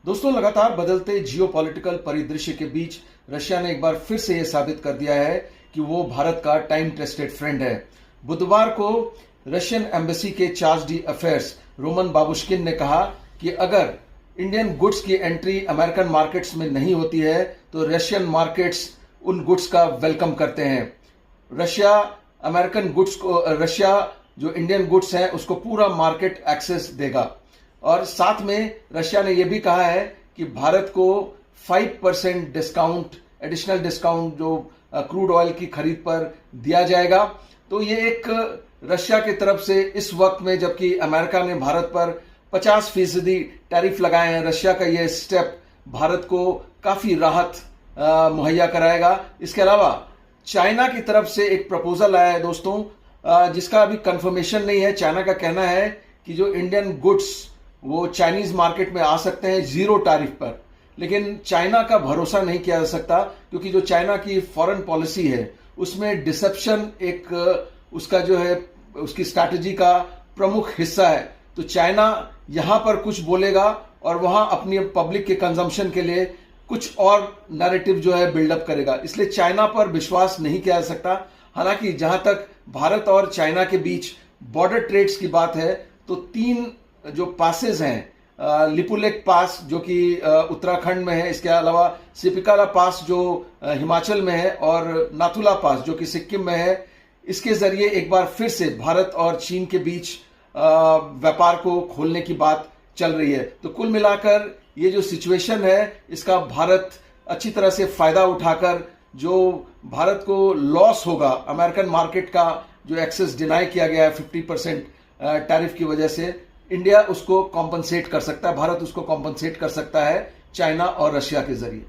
दोस्तों, लगातार बदलते जियोपॉलिटिकल परिदृश्य के बीच रशिया ने एक बार फिर से यह साबित कर दिया है कि वो भारत का टाइम टेस्टेड फ्रेंड है। बुधवार को रशियन एम्बेसी के charge D affairs Roman Babushkin ने कहा कि अगर इंडियन गुड्स की एंट्री अमेरिकन मार्केट्स में नहीं होती है तो रशियन मार्केट्स उन गुड्स का वेलकम करते हैं। रशिया जो इंडियन गुड्स हैं उसको पूरा मार्केट एक्सेस देगा। और साथ में रशिया ने यह भी कहा है कि भारत को 5% डिस्काउंट, एडिशनल डिस्काउंट जो क्रूड ऑयल की खरीद पर दिया जाएगा। तो ये एक रशिया की तरफ से इस वक्त में, जबकि अमेरिका ने भारत पर 50% टैरिफ लगाए हैं, रशिया का यह स्टेप भारत को काफी राहत मुहैया कराएगा। इसके अलावा चाइना की तरफ से एक प्रपोजल आया है दोस्तों, जिसका अभी कंफर्मेशन नहीं है। चाइना का कहना है कि जो इंडियन गुड्स वो चाइनीज मार्केट में आ सकते हैं 0 टैरिफ पर, लेकिन चाइना का भरोसा नहीं किया जा सकता क्योंकि जो चाइना की फॉरेन पॉलिसी है उसमें डिसेप्शन एक उसका जो है उसकी स्ट्रैटेजी का प्रमुख हिस्सा है। तो चाइना यहां पर कुछ बोलेगा और वहां अपनी पब्लिक के कंजम्पशन के लिए कुछ और नैरेटिव जो है बिल्डअप करेगा, इसलिए चाइना पर विश्वास नहीं किया जा सकता। हालांकि जहां तक भारत और चाइना के बीच बॉर्डर ट्रेड्स की बात है तो 3 जो पासेस हैं, लिपुलेक पास जो कि उत्तराखंड में है, इसके अलावा सिपिकाला पास जो हिमाचल में है, और नाथुला पास जो कि सिक्किम में है, इसके जरिए एक बार फिर से भारत और चीन के बीच व्यापार को खोलने की बात चल रही है। तो कुल मिलाकर ये जो सिचुएशन है इसका भारत अच्छी तरह से फायदा उठाकर, जो भारत को लॉस होगा अमेरिकन मार्केट का जो एक्सेस डिनाई किया गया है 50% टैरिफ की वजह से, इंडिया उसको कॉम्पनसेट कर सकता है, भारत उसको कॉम्पनसेट कर सकता है चाइना और रशिया के जरिए।